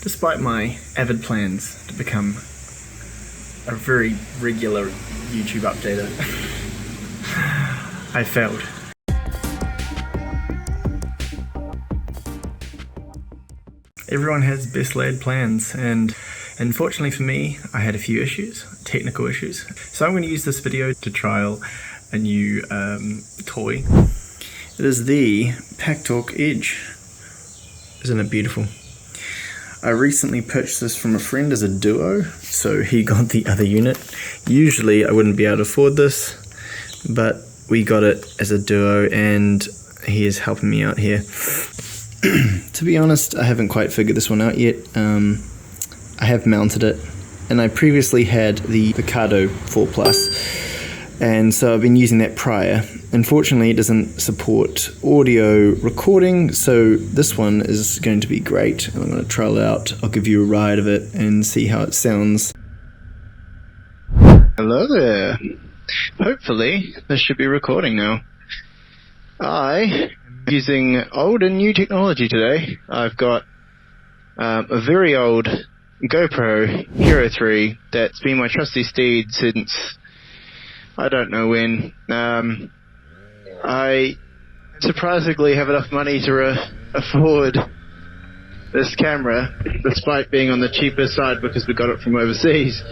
Despite my avid plans to become a very regular YouTube updater, I failed. Everyone has best laid plans, and unfortunately for me, I had a few issues, technical issues. So I'm going to use this video to trial a new toy. It is the Packtalk Edge. Isn't it beautiful? I recently purchased this from a friend as a duo, so he got the other unit. Usually I wouldn't be able to afford this, but we got it as a duo and he is helping me out here. To be honest, I haven't quite figured this one out yet. I have mounted it, and I previously had the Cardo 4 Plus, and so I've been using that prior. Unfortunately, it doesn't support audio recording, so this one is going to be great. I'm going to trial it out. I'll give you a ride of it and see how it sounds. Hello there. Hopefully, this should be recording now. I am using old and new technology today. I've got a very old GoPro Hero 3 that's been my trusty steed since I don't know when. I surprisingly have enough money to afford this camera, despite being on the cheaper side because we got it from overseas.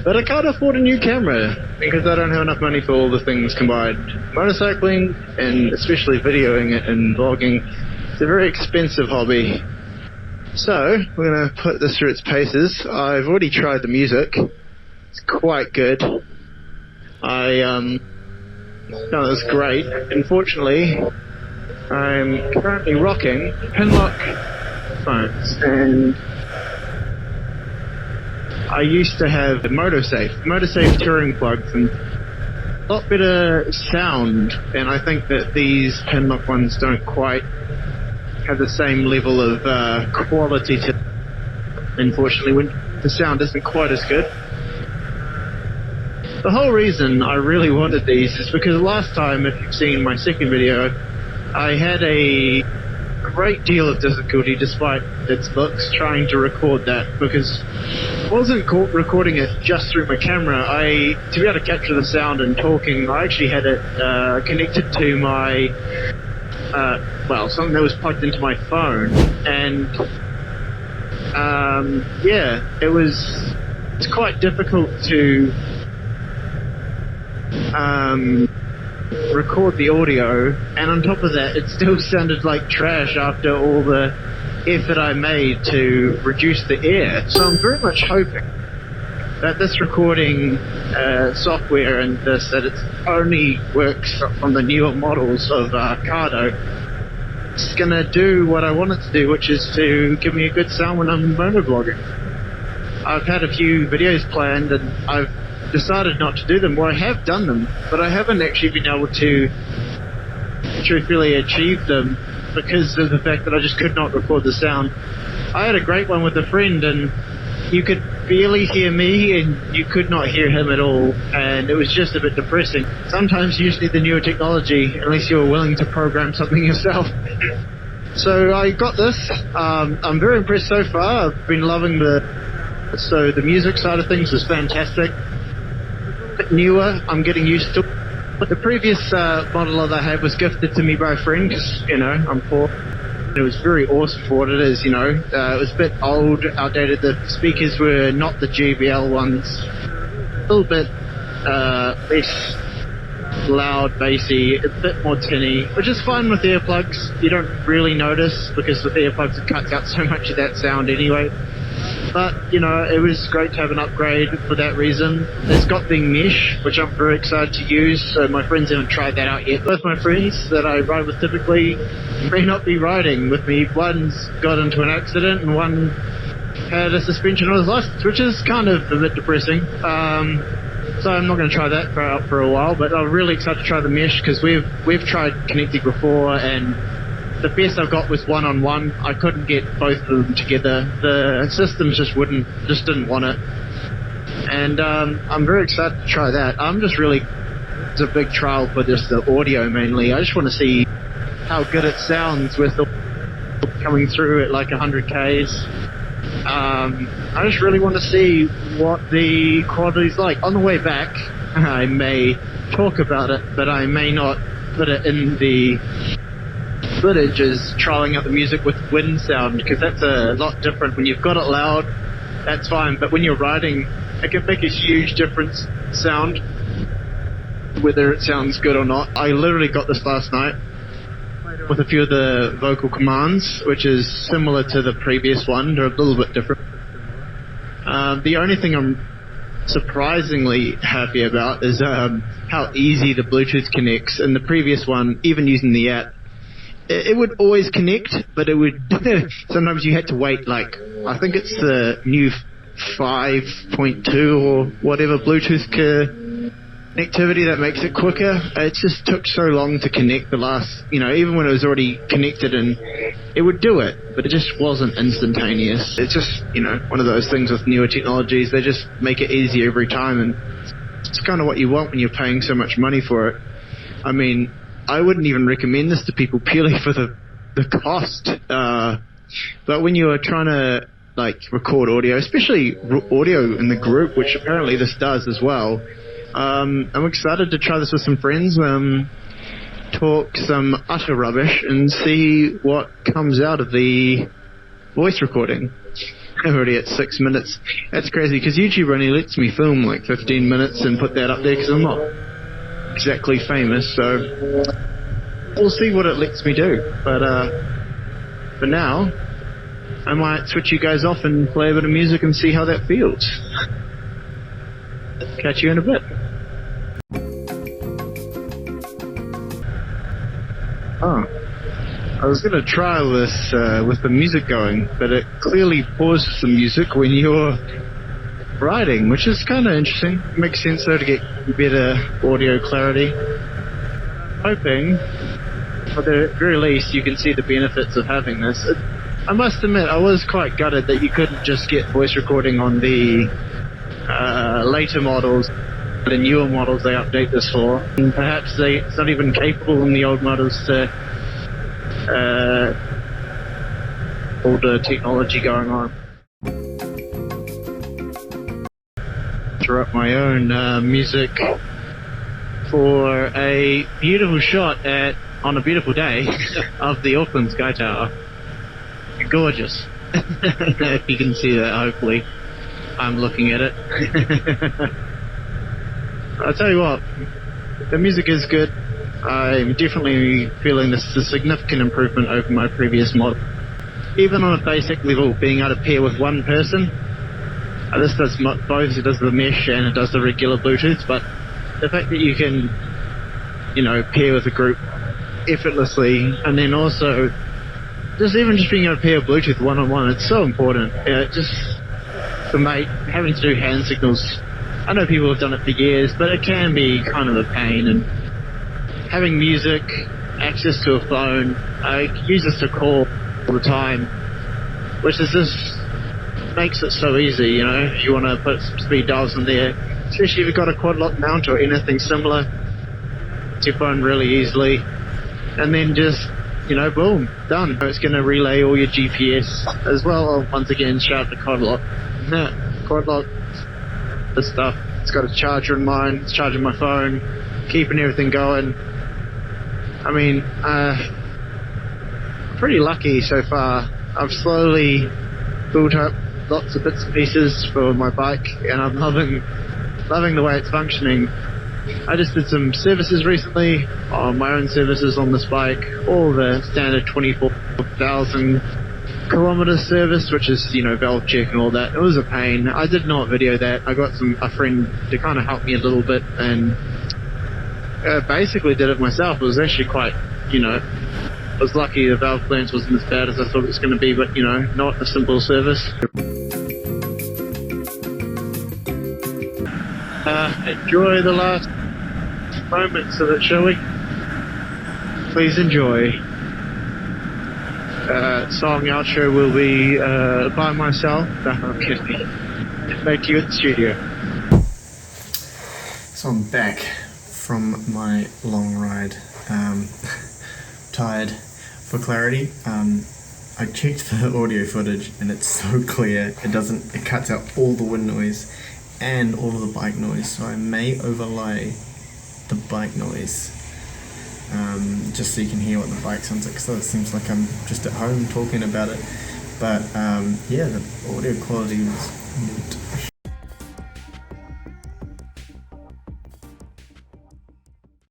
But I can't afford a new camera because I don't have enough money for all the things combined. Motorcycling, and especially videoing it and vlogging, it's a very expensive hobby. So, we're going to put this through its paces. I've already tried the music. It's quite good. No, it was great. Unfortunately, I'm currently rocking Pinlock phones, and I used to have the MotoSafe touring plugs, and a lot better sound, and I think that these Pinlock ones don't quite have the same level of quality to them, unfortunately, when the sound isn't quite as good. The whole reason I really wanted these is because last time, if you've seen my second video, I had a great deal of difficulty, despite its looks, trying to record that, because I wasn't recording it just through my camera. To be able to capture the sound and talking, I actually had it connected to my, something that was plugged into my phone, and it's quite difficult to record the audio, and on top of that it still sounded like trash after all the effort I made to reduce the air. So I'm very much hoping that this recording software and that it only works on the newer models of Cardo. It's gonna do what I want it to do, which is to give me a good sound when I'm motovlogging. I've had a few videos planned and I've decided not to do them, or I have done them, but I haven't actually been able to truthfully achieve them because of the fact that I just could not record the sound. I had a great one with a friend, and you could barely hear me and you could not hear him at all, and it was just a bit depressing. Sometimes you just need the newer technology, unless you're willing to program something yourself. So I got this. I'm very impressed so far. I've been loving the music side of things was fantastic. Bit newer, I'm getting used to. But the previous model that I had was gifted to me by a friend because, I'm poor. It was very awesome for what it is, It was a bit old, outdated. The speakers were not the JBL ones. A little bit less loud, bassy, a bit more tinny, which is fine with earplugs. You don't really notice because with earplugs it cuts out so much of that sound anyway. But, it was great to have an upgrade for that reason. It's got the mesh, which I'm very excited to use, so my friends haven't tried that out yet. Both my friends that I ride with typically may not be riding with me. One's got into an accident and one had a suspension on his license, which is kind of a bit depressing. So I'm not going to try that out for a while, but I'm really excited to try the mesh because we've tried connecting before, and the best I've got was one-on-one. I couldn't get both of them together. The systems just didn't want it. And I'm very excited to try that. It's a big trial for just the audio mainly. I just want to see how good it sounds with coming through at like 100 Ks. I just really want to see what the quality's like. On the way back, I may talk about it, but I may not put it in the footage as trialing out the music with wind sound, because that's a lot different. When you've got it loud, that's fine, but when you're riding, it can make a huge difference sound, whether it sounds good or not. I literally got this last night with a few of the vocal commands, which is similar to the previous one. They're a little bit different. The only thing I'm surprisingly happy about is how easy the Bluetooth connects. In the previous one, even using the app, it would always connect, but it would sometimes you had to wait, like, I think it's the new 5.2 or whatever Bluetooth connectivity that makes it quicker. It just took so long to connect the last, even when it was already connected, and it would do it, but it just wasn't instantaneous. It's just, one of those things with newer technologies. They just make it easy every time, and it's kind of what you want when you're paying so much money for it. I mean, I wouldn't even recommend this to people purely for the cost. But when you're trying to record audio, especially audio in the group, which apparently this does as well, I'm excited to try this with some friends, talk some utter rubbish and see what comes out of the voice recording. I'm already at 6 minutes. That's crazy, because YouTube only lets me film like 15 minutes and put that up there because I'm not exactly famous, so we'll see what it lets me do. But for now, I might switch you guys off and play a bit of music and see how that feels. Catch you in a bit. I was going to trial this with the music going, but it clearly pauses the music when you're riding, which is kind of interesting. It makes sense though to get better audio clarity. I'm hoping, at the very least, you can see the benefits of having this. I must admit, I was quite gutted that you couldn't just get voice recording on the later models, the newer models they update this for. And perhaps it's not even capable in the old models to all the technology going on. Interrupt my own music for a beautiful shot on a beautiful day of the Auckland Sky Tower. Gorgeous. If you can see that, hopefully. I'm looking at it. I'll tell you what, the music is good. I'm definitely feeling this is a significant improvement over my previous model. Even on a basic level, being able to pair with one person, this does both. It does the mesh and it does the regular Bluetooth, but the fact that you can, pair with a group effortlessly, and then also just being able to pair Bluetooth one-on-one, it's so important. Just for having to do hand signals. I know people have done it for years, but it can be kind of a pain. And having music, access to a phone, I use this to call all the time, which is just makes it so easy. You want to put some speed dials in there, especially if you've got a quad lock mount or anything similar, to your phone really easily, and then just boom, done. It's going to relay all your GPS as well. Once again, shout out to quad lock. Quad lock, this stuff. It's got a charger in mine. It's charging my phone, keeping everything going. I mean, pretty lucky so far. I've slowly built up lots of bits and pieces for my bike, and I'm loving the way it's functioning. I just did some services recently, my own services on this bike, all the standard 24,000 kilometer service, which is, valve check and all that. It was a pain. I did not video that. I got a friend to kind of help me a little bit, and basically did it myself. It was actually quite, I was lucky the valve clearance wasn't as bad as I thought it was going to be, but, not a simple service. Enjoy the last moments of it, shall we? Please enjoy. Song outro will be by myself. No, I'm kidding. Back to you at the studio. So I'm back from my long ride. Tired for clarity. I checked the audio footage and it's so clear. It cuts out all the wind noise and all of the bike noise. So I may overlay the bike noise, just so you can hear what the bike sounds like. So it seems like I'm just at home talking about it. But yeah, the audio quality was neat.